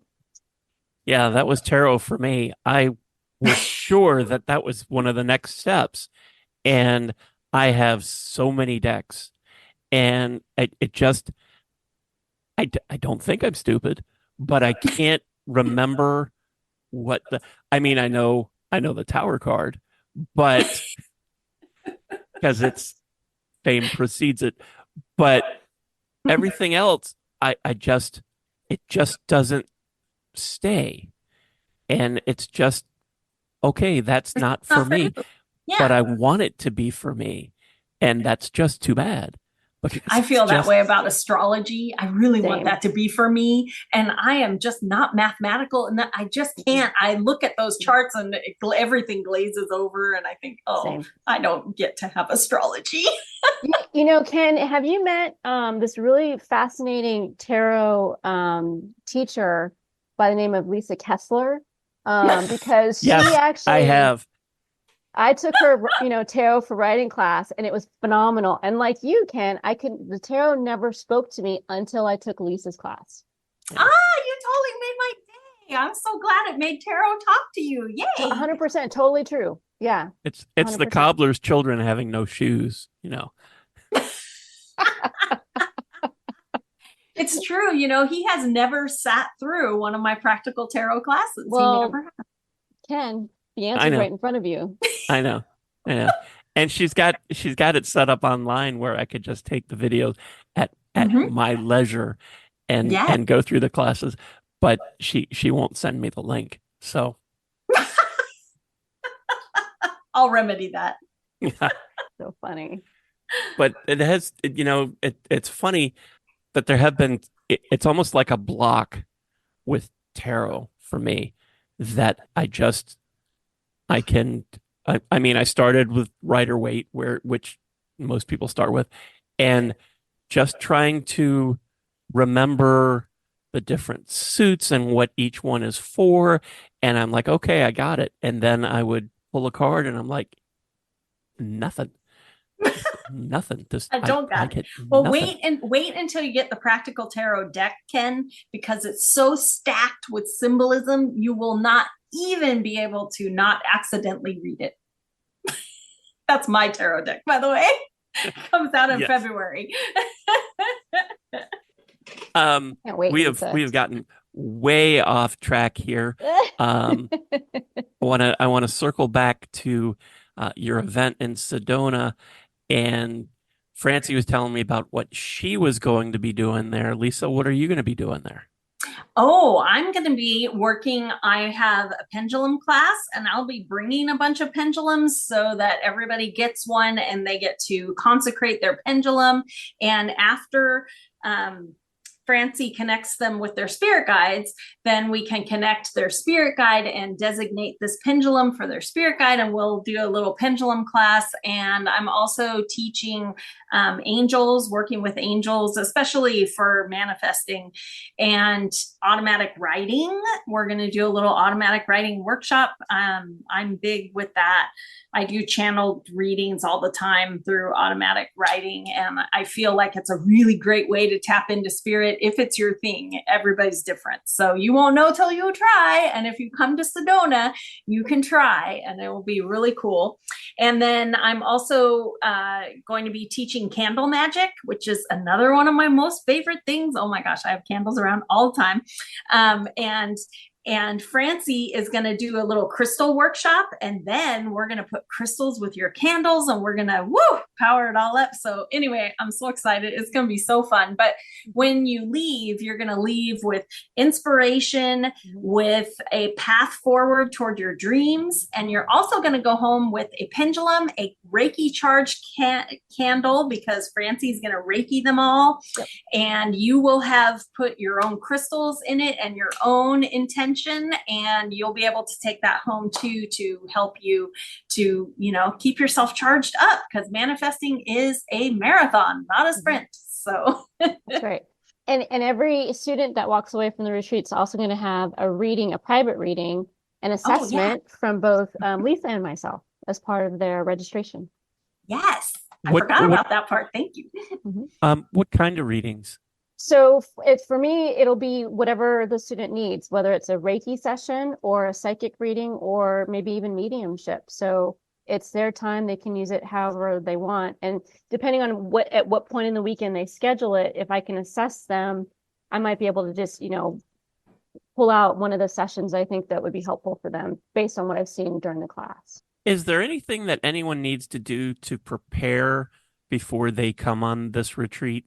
Yeah, that was tarot for me. I was sure that that was one of the next steps. And I have so many decks. And it just, I don't think I'm stupid, but I can't remember what I mean, I know the tower card, but because it's fame precedes it, but everything else, it just doesn't stay. And it's just, okay, that's not for Not for you. me, but Yeah. I want it to be for me. And that's just too bad. Because I feel it's that just, way about astrology. I really want Same. that to be for me. And I am just not mathematical, and that I just can't. I look at those charts and everything glazes over, and I think, oh, Same. I don't get to have astrology. You know, Ken, have you met this really fascinating tarot teacher by the name of Lisa Kessler? Because she yes, I actually, have. I took her, you know, tarot for writing class, and it was phenomenal. And like you, Ken, the tarot never spoke to me until I took Lisa's class. Yeah. You totally made my day. I'm so glad it made tarot talk to you. Yay. 100% totally true. Yeah. It's the 100%. cobbler's children having no shoes, you know. It's true. You know, he has never sat through one of my practical tarot classes. He Well, never has. Ken, the I answer's know. right in front of you. I know. I know. And she's got it set up online where I could just take the videos at Mhm. my leisure and Yeah. go through the classes, but she won't send me the link. So I'll remedy that. yeah. So funny. But it has, you know, it's funny that there have been, it's almost like a block with tarot for me that I can, I mean, I started with Rider Waite, which most people start with, and just trying to remember the different suits and what each one is for. And I'm like, okay, I got it. And then I would pull a card and I'm like, nothing. Nothing. I don't I got it. get Well, nothing. wait until you get the practical tarot deck, Ken, because it's so stacked with symbolism, you will not even be able to not accidentally read it. That's my tarot deck, by the way. Comes out in Yes. February. Can't wait, we have gotten way off track here. I want to circle back to your event in Sedona, and Francie was telling me about what she was going to be doing there. Lisa, what are you going to be doing there? Oh, I'm going to be working. I have a pendulum class, and I'll be bringing a bunch of pendulums so that everybody gets one and they get to consecrate their pendulum. And after Francie connects them with their spirit guides, then we can connect their spirit guide and designate this pendulum for their spirit guide, and we'll do a little pendulum class. And I'm also teaching angels, working with angels, especially for manifesting and automatic writing. We're going to do a little automatic writing workshop. I'm big with that. I do channeled readings all the time through automatic writing, and I feel like it's a really great way to tap into spirit if it's your thing. Everybody's different, so you won't know till you try. And if you come to Sedona, you can try, and it will be really cool. And then I'm also going to be teaching candle magic, which is another one of my most favorite things. Oh my gosh, I have candles around all the time. And Francie is going to do a little crystal workshop, and then we're going to put crystals with your candles, and we're going to power it all up. So anyway, I'm so excited. It's going to be so fun. But when you leave, you're going to leave with inspiration, with a path forward toward your dreams. And you're also going to go home with a pendulum, a Reiki charged candle, because Francie's going to Reiki them all. Yep. And you will have put your own crystals in it and your own intention, and you'll be able to take that home too, to help you to, you know, keep yourself charged up, because manifesting is a marathon, not a sprint. So That's right. And every student that walks away from the retreat is also going to have a private reading, an assessment from both Lisa and myself as part of their registration. Yes, I forgot about that part. Thank you. What kind of readings? So for me, it'll be whatever the student needs, whether it's a Reiki session or a psychic reading or maybe even mediumship. So it's their time. They can use it however they want. And depending on at what point in the weekend they schedule it, if I can assess them, I might be able to just, you know, pull out one of the sessions I think that would be helpful for them based on what I've seen during the class. Is there anything that anyone needs to do to prepare before they come on this retreat?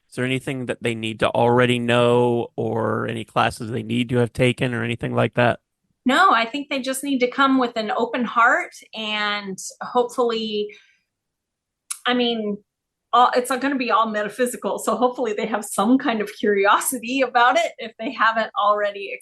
Is there anything that they need to already know, or any classes they need to have taken, or anything like that? No, I think they just need to come with an open heart, and hopefully I mean, it's going to be all metaphysical. So hopefully they have some kind of curiosity about it if they haven't already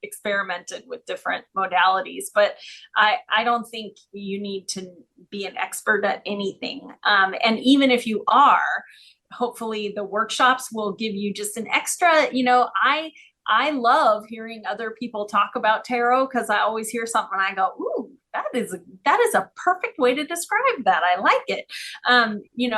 experimented with different modalities. But I don't think you need to be an expert at anything. And even if you are, hopefully the workshops will give you just an extra, I love hearing other people talk about tarot because I always hear something and I go, ooh, that is a perfect way to describe that. I like it.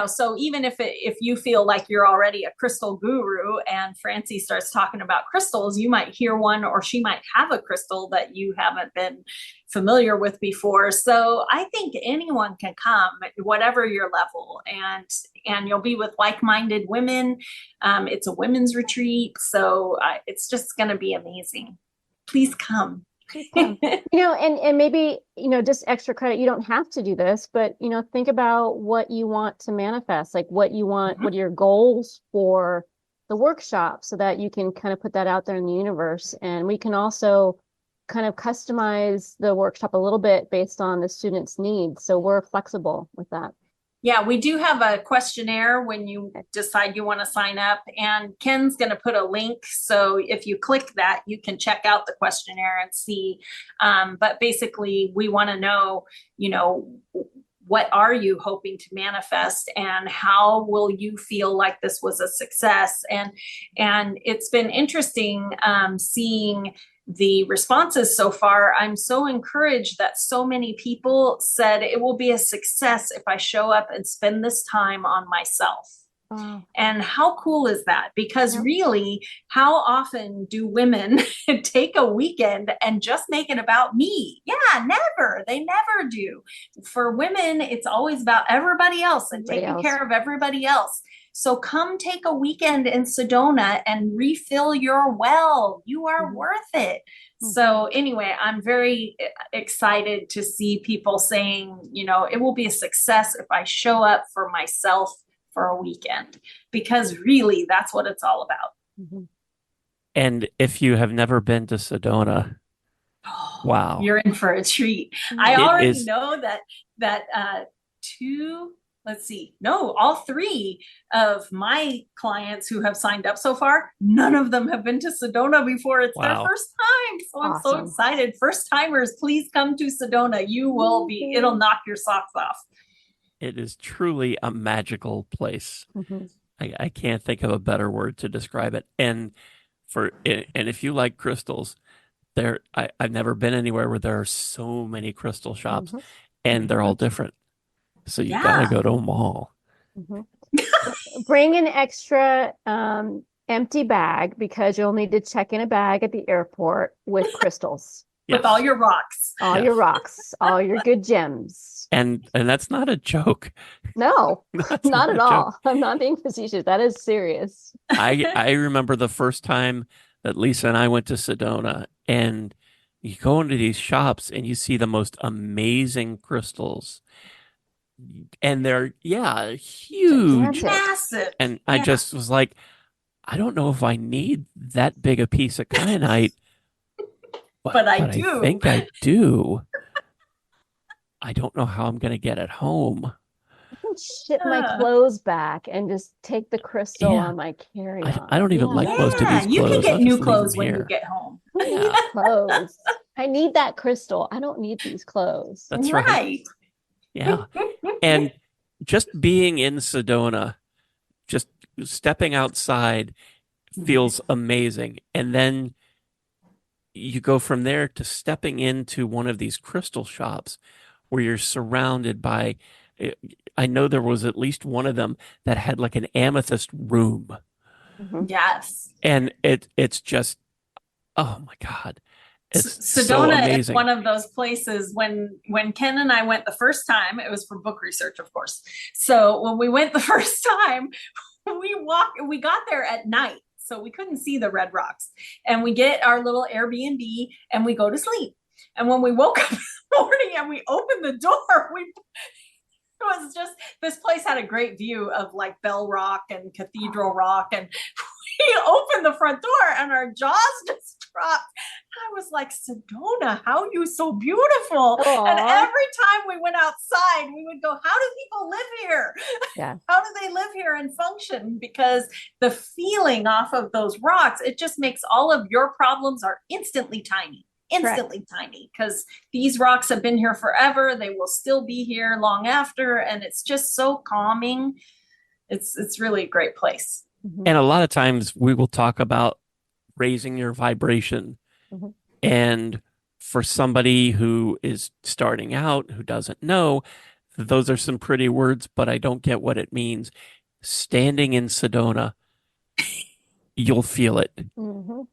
So even if you feel like you're already a crystal guru and Francie starts talking about crystals, you might hear one, or she might have a crystal that you haven't been familiar with before. So I think anyone can come, whatever your level, and you'll be with like-minded women. It's a women's retreat, so it's just going to be amazing. Please come. And maybe, just extra credit. You don't have to do this, but, think about what you want to manifest, like what you want, what are your goals for the workshop, so that you can kind of put that out there in the universe. And we can also kind of customize the workshop a little bit based on the student's needs. So we're flexible with that. Yeah, we do have a questionnaire when you decide you want to sign up, and Ken's going to put a link. So if you click that, you can check out the questionnaire and see. But basically, we want to know, what are you hoping to manifest, and how will you feel like this was a success? And it's been interesting seeing the responses so far. I'm so encouraged that so many people said it will be a success if I show up and spend this time on myself. Wow. And how cool is that? Because really, how often do women take a weekend and just make it about me? Yeah, never. They never do. For women, it's always about everybody else and taking care of everybody else. So come take a weekend in Sedona and refill your well. You are worth it. So anyway, I'm very excited to see people saying, it will be a success if I show up for myself for a weekend, because really that's what it's all about. And if you have never been to Sedona, wow, you're in for a treat. I already know that all three of my clients who have signed up so far, none of them have been to Sedona before. It's their first time. So I'm so excited. First timers, please come to Sedona. It'll knock your socks off. It is truly a magical place. I can't think of a better word to describe it. And if you like crystals, I've never been anywhere where there are so many crystal shops, and they're all different. So you gotta go to them all. Bring an extra empty bag, because you'll need to check in a bag at the airport with crystals. With all your rocks. Your rocks, all your good gems. And that's not a joke. No, not at all. I'm not being facetious. That is serious. I remember the first time that Lisa and I went to Sedona, and you go into these shops and you see the most amazing crystals. And they're, huge. Massive. And I just was like, I don't know if I need that big a piece of kyanite. But I do. I think I do. I don't know how I'm going to get it home. I can ship my clothes back and just take the crystal on my carry-on. I don't even like most of these clothes. You can get new clothes when you get home. Clothes. I need that crystal. I don't need these clothes. That's right. Yeah. And just being in Sedona, just stepping outside feels amazing. And then you go from there to stepping into one of these crystal shops where you're surrounded by, I know there was at least one of them that had like an amethyst room. Yes. And it's just, oh my God. Sedona is one of those places. When Ken and I went the first time, it was for book research, of course. So when we went the first time, we got there at night, so we couldn't see the red rocks. And we get our little Airbnb and we go to sleep. And when we woke up in the morning and we opened the door, it was just, this place had a great view of like Bell Rock and Cathedral Rock. And we opened the front door and our jaws just dropped. I was like, Sedona, how are you so beautiful? Aw. And every time we went outside, we would go, how do people live here? Yeah. How do they live here and function? Because the feeling off of those rocks, it just makes all of your problems are instantly tiny. Instantly tiny, because these rocks have been here forever. They will still be here long after, and it's just so calming. It's really a great place. Mhm. And a lot of times we will talk about raising your vibration. Mhm. And for somebody who is starting out, who doesn't know, those are some pretty words, but I don't get what it means. Standing in Sedona, you'll feel it. Mhm.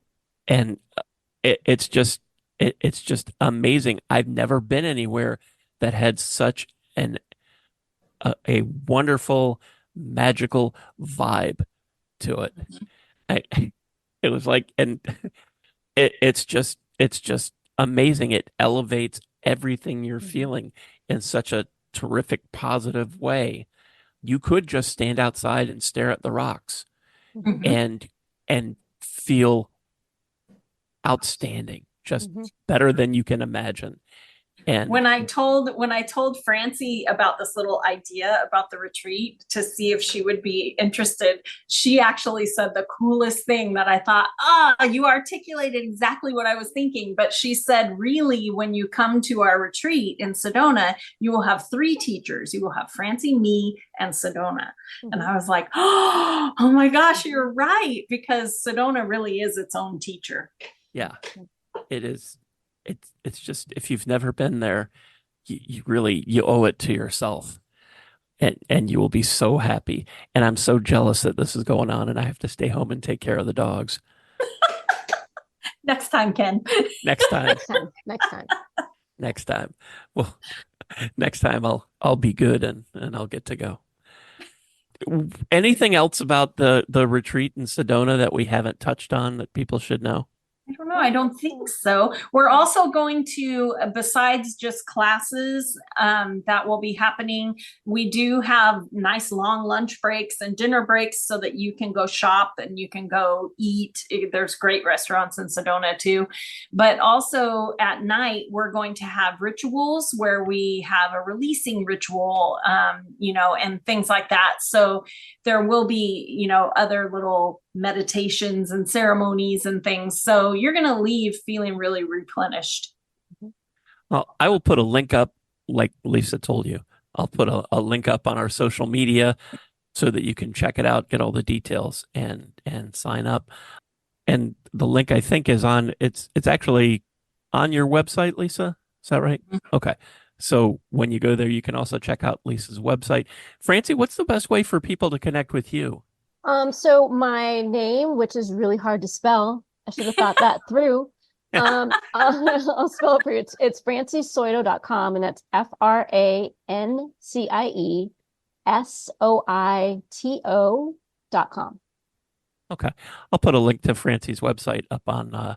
And it's just it's just amazing. I've never been anywhere that had such a wonderful, magical vibe to it. I, it was like, and it's just amazing. It elevates everything you're feeling in such a terrific, positive way. You could just stand outside and stare at the rocks Mhm. and feel outstanding, just Mhm. better than you can imagine. And When I told Francie about this little idea about the retreat to see if she would be interested, she actually said the coolest thing that I thought, you articulated exactly what I was thinking. But she said, really, when you come to our retreat in Sedona, you will have 3 teachers. You will have Francie, me, and Sedona. And I was like, oh my gosh, you're right, because Sedona really is its own teacher. yeah, it is. It's just, if you've never been there, you really, you owe it to yourself, and you will be so happy. And I'm so jealous that this is going on and I have to stay home and take care of the dogs. Next time, Ken. Next time, Next time. Next time. next time. Well, next time I'll be good and I'll get to go. Anything else about the retreat in Sedona that we haven't touched on that people should know? I don't know. I don't think so. We're also going to, besides just classes that will be happening, we do have nice long lunch breaks and dinner breaks so that you can go shop and you can go eat. There's great restaurants in Sedona too. But also at night, we're going to have rituals where we have a releasing ritual, and things like that. So there will be, other little meditations and ceremonies and things. So you're going to leave feeling really replenished. Well, I will put a link up, like Lisa told you. I'll put a link up on our social media so that you can check it out, get all the details, and sign up. And the link, I think, is on, it's actually on your website, Lisa. Is that right? Okay. So when you go there, you can also check out Lisa's website. Francie, what's the best way for people to connect with you? So my name, which is really hard to spell, I should have thought that through. I'll spell it for you. It's franciesoito.com, and that's FrancieSoito.com. Okay. I'll put a link to Francie's website up on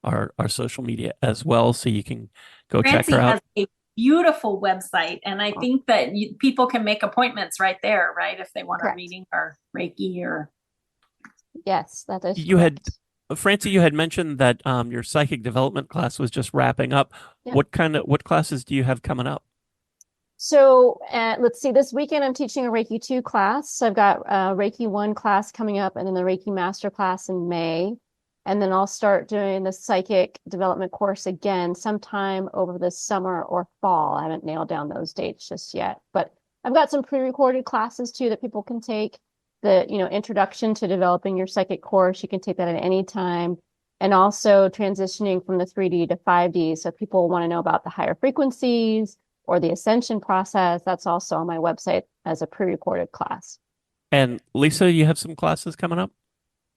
our social media as well, so you can go Francie check her out. has a beautiful website, and I think that people can make appointments right there, right? If they want a reading or Reiki or. Yes, that is. You had, Francie, you had mentioned that your psychic development class was just wrapping up. Yeah. What classes do you have coming up? So let's see, this weekend I'm teaching a Reiki 2 class. So I've got a Reiki 1 class coming up, and then the Reiki Master class in May. And then I'll start doing the psychic development course again sometime over the summer or fall. I haven't nailed down those dates just yet, but I've got some pre-recorded classes too that people can take. The, introduction to developing your psychic course. You can take that at any time. And also transitioning from the 3D to 5D. So if people want to know about the higher frequencies or the ascension process, that's also on my website as a pre-recorded class. And Lisa, you have some classes coming up?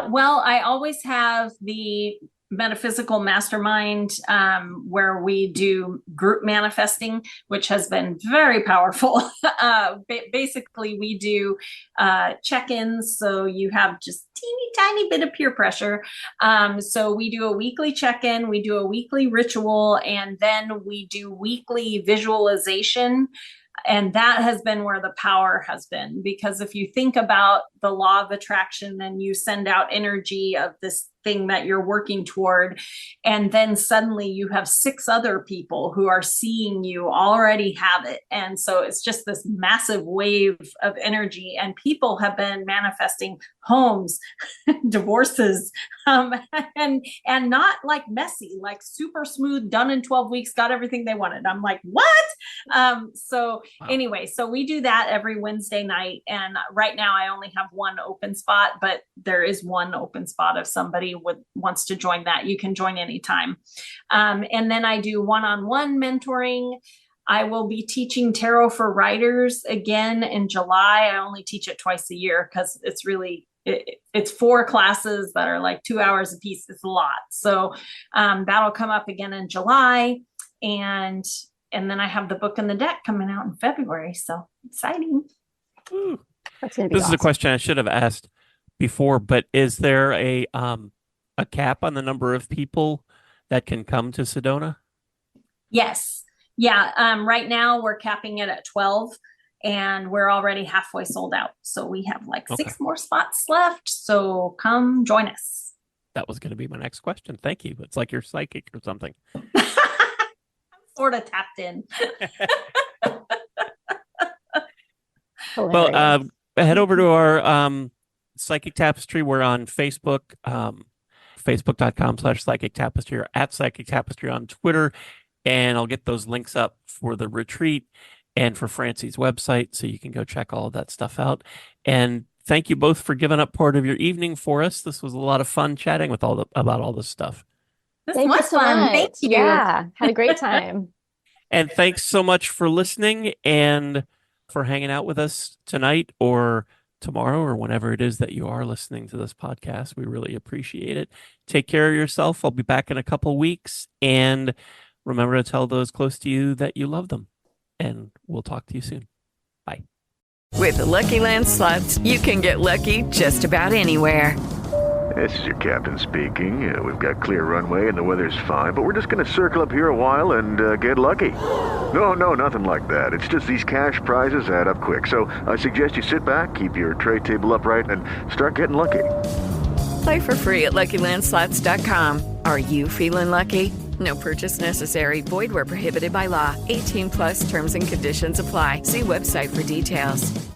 Well, I always have the metaphysical mastermind where we do group manifesting, which has been very powerful. Basically, we do check-ins, so you have just teeny tiny bit of peer pressure. So we do a weekly check-in, we do a weekly ritual, and then we do weekly visualization. And that has been where the power has been, because if you think about the law of attraction and you send out energy of this thing that you're working toward. And then suddenly you have 6 other people who are seeing you already have it. And so it's just this massive wave of energy, and people have been manifesting homes, divorces, and not like messy, like super smooth, done in 12 weeks, got everything they wanted. I'm like, what? So anyway, so we do that every Wednesday night. And right now I only have one open spot, but there is one open spot. If somebody wants to join that, you can join anytime. And then I do one-on-one mentoring. I will be teaching tarot for writers again in July. I only teach it twice a year because it's really, it's 4 classes that are like 2 hours a piece. It's a lot. So that'll come up again in July. And then I have the book and the deck coming out in February. So exciting. Ooh. That's gonna be This is a awesome. question I should have asked before, but is there a cap on the number of people that can come to Sedona? Yes. Yeah. Right now we're capping it at 12, and we're already halfway sold out. So we have like 6 more spots left. So come join us. That was going to be my next question. Thank you. It's like you're psychic or something. I'm sort of tapped in. Well, head over to our Psychic Tapestry. We're on Facebook, facebook.com/Psychic Tapestry, or at Psychic Tapestry on Twitter. And I'll get those links up for the retreat and for Francie's website, so you can go check all of that stuff out. And thank you both for giving up part of your evening for us. This was a lot of fun chatting with about all this stuff. This Thank was you so fun. much. Thank you. Yeah, had a great time. And thanks so much for listening and for hanging out with us tonight or tomorrow or whenever it is that you are listening to this podcast. We really appreciate it. Take care of yourself. I'll be back in a couple weeks. And remember to tell those close to you that you love them. And we'll talk to you soon. Bye. With the Lucky Land Slots, you can get lucky just about anywhere. This is your captain speaking. We've got clear runway and the weather's fine, but we're just going to circle up here a while and get lucky. No, nothing like that. It's just these cash prizes add up quick. So I suggest you sit back, keep your tray table upright, and start getting lucky. Play for free at LuckyLandSlots.com. Are you feeling lucky? No purchase necessary. Void where prohibited by law. 18+ terms and conditions apply. See website for details.